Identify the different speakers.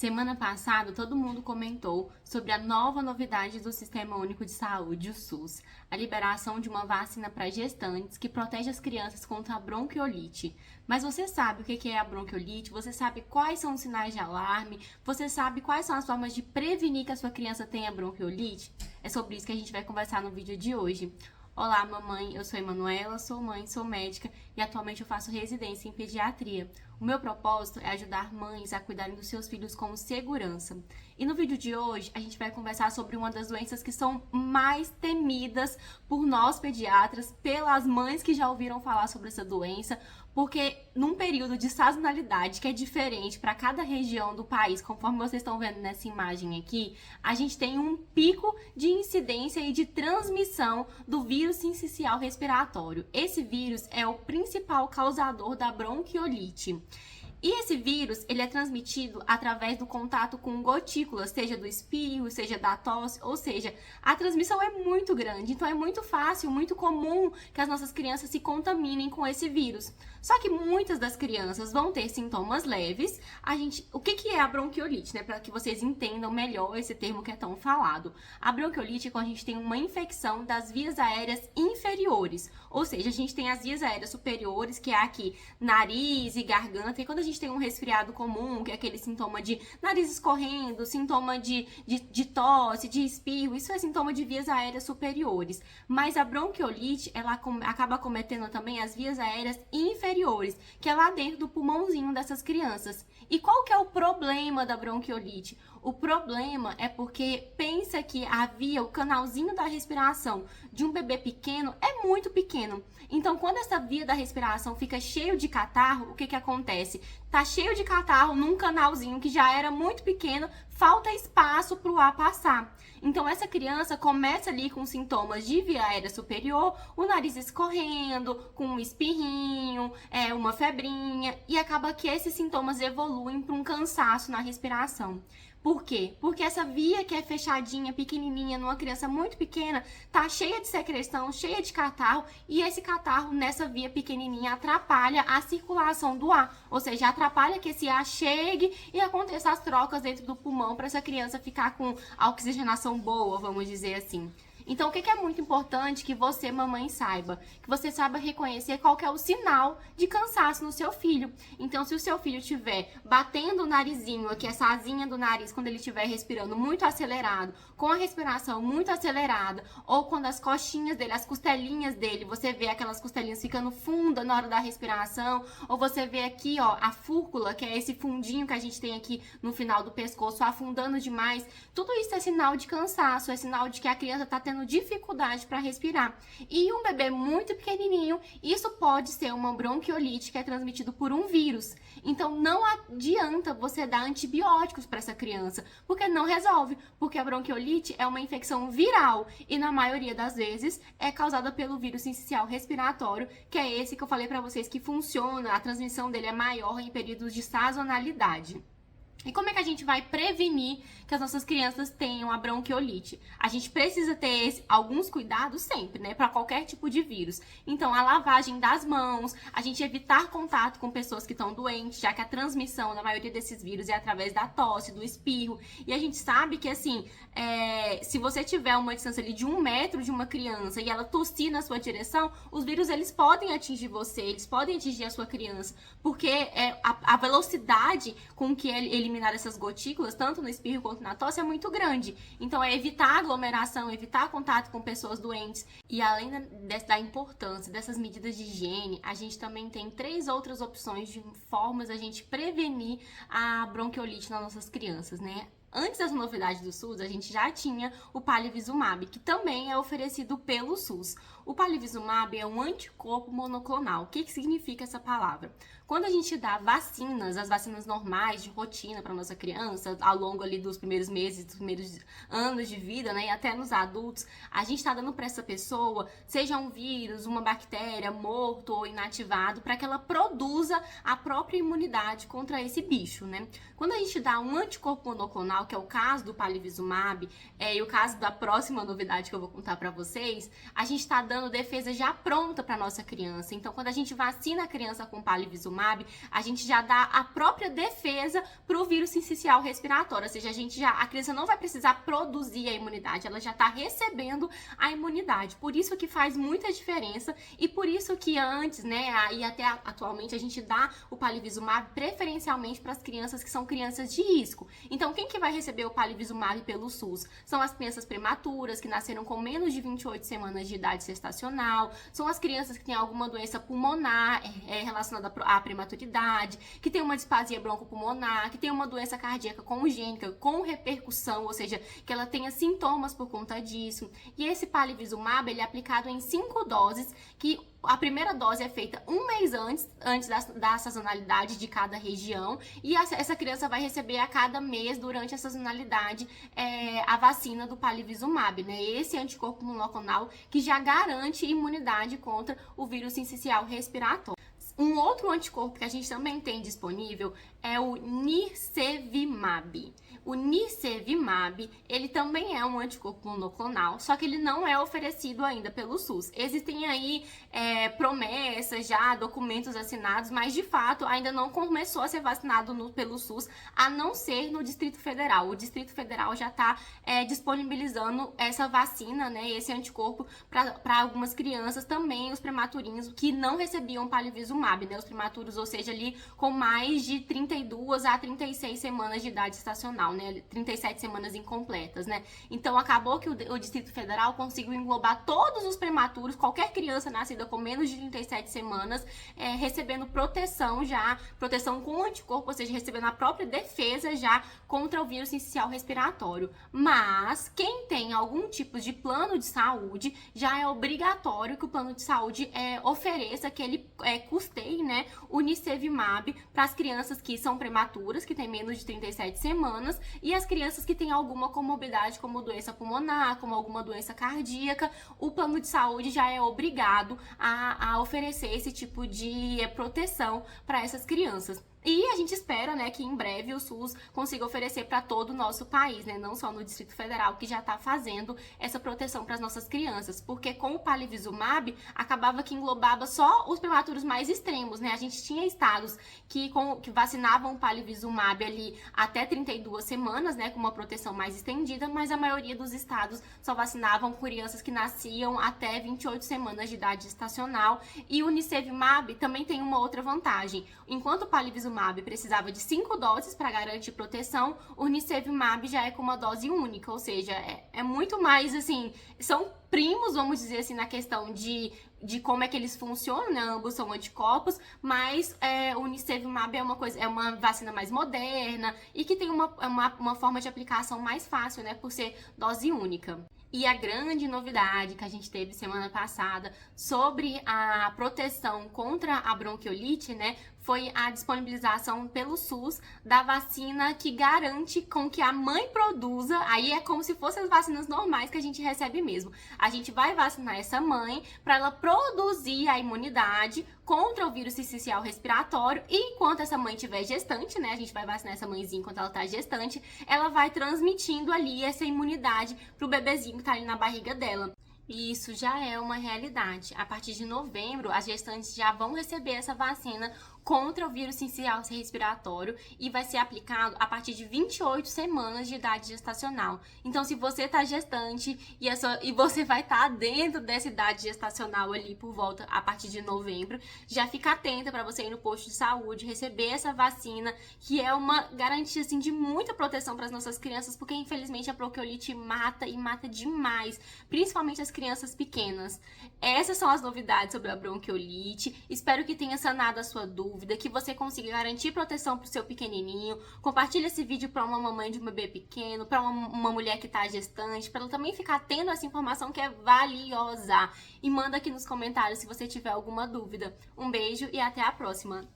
Speaker 1: Semana passada, todo mundo comentou sobre a nova novidade do Sistema Único de Saúde, o SUS, a liberação de uma vacina para gestantes que protege as crianças contra a bronquiolite. Mas você sabe o que é a bronquiolite? Você sabe quais são os sinais de alarme? Você sabe quais são as formas de prevenir que a sua criança tenha bronquiolite? É sobre isso que a gente vai conversar no vídeo de hoje. Olá, mamãe, eu sou Emanuela, sou mãe, sou médica e atualmente eu faço residência em pediatria. O meu propósito é ajudar mães a cuidarem dos seus filhos com segurança. E no vídeo de hoje a gente vai conversar sobre uma das doenças que são mais temidas por nós pediatras, pelas mães que já ouviram falar sobre essa doença, porque num período de sazonalidade que é diferente para cada região do país, conforme vocês estão vendo nessa imagem aqui, a gente tem um pico de incidência e de transmissão do vírus sincicial respiratório. Esse vírus é o principal causador da bronquiolite. E esse vírus, ele é transmitido através do contato com gotículas, seja do espirro, seja da tosse, ou seja, a transmissão é muito grande, então é muito fácil, muito comum que as nossas crianças se contaminem com esse vírus. Só que muitas das crianças vão ter sintomas leves. O que é a bronquiolite, né? Para que vocês entendam melhor esse termo que é tão falado. A bronquiolite é quando a gente tem uma infecção das vias aéreas inferiores, ou seja, a gente tem as vias aéreas superiores, que é aqui nariz e garganta, e quando a gente tem um resfriado comum, que é aquele sintoma de nariz escorrendo, sintoma de tosse, de espirro, isso é sintoma de vias aéreas superiores. Mas a bronquiolite, ela acaba acometendo também as vias aéreas inferiores, que é lá dentro do pulmãozinho dessas crianças. E qual que é o problema da bronquiolite? O problema é porque pensa que a via, o canalzinho da respiração de um bebê pequeno é muito pequeno. Então, quando essa via da respiração fica cheio de catarro, o que acontece? Tá cheio de catarro num canalzinho que já era muito pequeno, falta espaço para o ar passar. Então, essa criança começa ali com sintomas de via aérea superior, o nariz escorrendo, com um espirrinho, uma febrinha, e acaba que esses sintomas evoluem para um cansaço na respiração. Por quê? Porque essa via que é fechadinha, pequenininha, numa criança muito pequena, tá cheia de secreção, cheia de catarro, e esse catarro nessa via pequenininha atrapalha a circulação do ar, ou seja, atrapalha que esse ar chegue e aconteça as trocas dentro do pulmão para essa criança ficar com a oxigenação boa, vamos dizer assim. Então, o que é muito importante que você, mamãe, saiba? Que você saiba reconhecer qual que é o sinal de cansaço no seu filho. Então, se o seu filho estiver batendo o narizinho, aqui essa asinha do nariz, quando ele estiver respirando muito acelerado, com a respiração muito acelerada, ou quando as costinhas dele, as costelinhas dele, você vê aquelas costelinhas ficando fundas na hora da respiração, ou você vê aqui, ó, a fúrcula, que é esse fundinho que a gente tem aqui no final do pescoço, afundando demais, tudo isso é sinal de cansaço, é sinal de que a criança está tendo dificuldade para respirar. E um bebê muito pequenininho, isso pode ser uma bronquiolite que é transmitido por um vírus. Então não adianta você dar antibióticos para essa criança, porque não resolve, porque a bronquiolite é uma infecção viral e na maioria das vezes é causada pelo vírus sincicial respiratório, que é esse que eu falei para vocês que funciona, a transmissão dele é maior em períodos de sazonalidade. E como é que a gente vai prevenir que as nossas crianças tenham a bronquiolite? A gente precisa ter alguns cuidados sempre, né? Para qualquer tipo de vírus. Então, a lavagem das mãos, a gente evitar contato com pessoas que estão doentes, já que a transmissão na maioria desses vírus é através da tosse, do espirro. E a gente sabe que, assim, se você tiver uma distância ali de 1 metro de uma criança e ela tossir na sua direção, os vírus, eles podem atingir você, eles podem atingir a sua criança. Porque a velocidade com que ele eliminar essas gotículas, tanto no espirro quanto na tosse, é muito grande. Então, é evitar aglomeração, evitar contato com pessoas doentes. E além da importância dessas medidas de higiene, a gente também tem 3 outras opções de formas a gente prevenir a bronquiolite nas nossas crianças, né? Antes dessa novidade do SUS, a gente já tinha o Palivizumab, que também é oferecido pelo SUS. O Palivizumab é um anticorpo monoclonal. O que significa essa palavra? Quando a gente dá vacinas, as vacinas normais de rotina para nossa criança, ao longo ali dos primeiros meses, dos primeiros anos de vida, né, e até nos adultos, a gente está dando para essa pessoa, seja um vírus, uma bactéria morto ou inativado, para que ela produza a própria imunidade contra esse bicho, né? Quando a gente dá um anticorpo monoclonal, monoclonal, que é o caso do palivizumab, e o caso da próxima novidade que eu vou contar para vocês, a gente está dando defesa já pronta para nossa criança. Então, quando a gente vacina a criança com palivizumab, a gente já dá a própria defesa para o vírus sincicial respiratório, ou seja, a criança não vai precisar produzir a imunidade, ela já está recebendo a imunidade. Por isso que faz muita diferença e por isso que antes, né, e até atualmente a gente dá o palivizumab preferencialmente para as crianças que são crianças de risco. Então, quem que vai receber o palivizumab pelo SUS? São as crianças prematuras, que nasceram com menos de 28 semanas de idade gestacional, são as crianças que têm alguma doença pulmonar relacionada à prematuridade, que tem uma displasia broncopulmonar, que tem uma doença cardíaca congênita com repercussão, ou seja, que ela tenha sintomas por conta disso. E esse palivizumab, ele é aplicado em 5 doses, que a primeira dose é feita um mês antes da sazonalidade de cada região, e essa criança vai receber a cada mês, durante a sazonalidade, a vacina do palivizumab, né? Esse anticorpo monoclonal que já garante imunidade contra o vírus sincicial respiratório. Um outro anticorpo que a gente também tem disponível é o nirsevimab. O nirsevimab, ele também é um anticorpo monoclonal, só que ele não é oferecido ainda pelo SUS. Existem aí promessas já, documentos assinados, mas de fato ainda não começou a ser vacinado pelo SUS, a não ser no Distrito Federal. O Distrito Federal já está disponibilizando essa vacina, né, esse anticorpo para algumas crianças, também os prematurinhos que não recebiam palivizumab, né, os prematuros, ou seja, ali com mais de 32 a 36 semanas de idade gestacional, né, 37 semanas incompletas, né. Então acabou que o Distrito Federal conseguiu englobar todos os prematuros, qualquer criança nascida com menos de 37 semanas, recebendo proteção com anticorpo, ou seja, recebendo a própria defesa já contra o vírus sincicial respiratório. Mas quem tem algum tipo de plano de saúde, já é obrigatório que o plano de saúde ofereça, que ele custeie, né, o nirsevimab para as crianças que são prematuras, que têm menos de 37 semanas, e as crianças que têm alguma comorbidade, como doença pulmonar, como alguma doença cardíaca. O plano de saúde já é obrigado a oferecer esse tipo de proteção para essas crianças. E a gente espera, né, que em breve o SUS consiga oferecer para todo o nosso país, né, não só no Distrito Federal, que já está fazendo essa proteção para as nossas crianças, porque com o palivizumab acabava que englobava só os prematuros mais extremos, né. A gente tinha estados que vacinavam o palivizumab ali até 32 semanas, né, com uma proteção mais estendida, mas a maioria dos estados só vacinavam crianças que nasciam até 28 semanas de idade gestacional. E o nirsevimab também tem uma outra vantagem. Enquanto o palivizumab precisava de 5 doses para garantir proteção, o nirsevimab já é com uma dose única, ou seja, é muito mais, assim, são primos, vamos dizer assim, na questão de como é que eles funcionam, né? Ambos são anticorpos, mas o nirsevimab é uma vacina mais moderna e que tem uma forma de aplicação mais fácil, né? Por ser dose única. E a grande novidade que a gente teve semana passada sobre a proteção contra a bronquiolite, né, foi a disponibilização pelo SUS da vacina que garante com que a mãe produza. Aí é como se fossem as vacinas normais que a gente recebe mesmo. A gente vai vacinar essa mãe para ela produzir a imunidade contra o vírus sincicial respiratório, e enquanto essa mãe estiver gestante, né, a gente vai vacinar essa mãezinha enquanto ela está gestante, ela vai transmitindo ali essa imunidade pro bebezinho que tá ali na barriga dela. E isso já é uma realidade. A partir de novembro, as gestantes já vão receber essa vacina contra o vírus sincicial respiratório e vai ser aplicado a partir de 28 semanas de idade gestacional. Então, se você tá gestante e você vai estar dentro dessa idade gestacional ali por volta a partir de novembro, já fica atenta para você ir no posto de saúde, receber essa vacina, que é uma garantia assim de muita proteção para as nossas crianças, porque infelizmente a bronquiolite mata e mata demais, principalmente as crianças pequenas. Essas são as novidades sobre a bronquiolite. Espero que tenha sanado a sua dúvida, que você consiga garantir proteção para o seu pequenininho. Compartilhe esse vídeo para uma mamãe de um bebê pequeno, para uma mulher que está gestante, para ela também ficar tendo essa informação que é valiosa. E manda aqui nos comentários se você tiver alguma dúvida. Um beijo e até a próxima!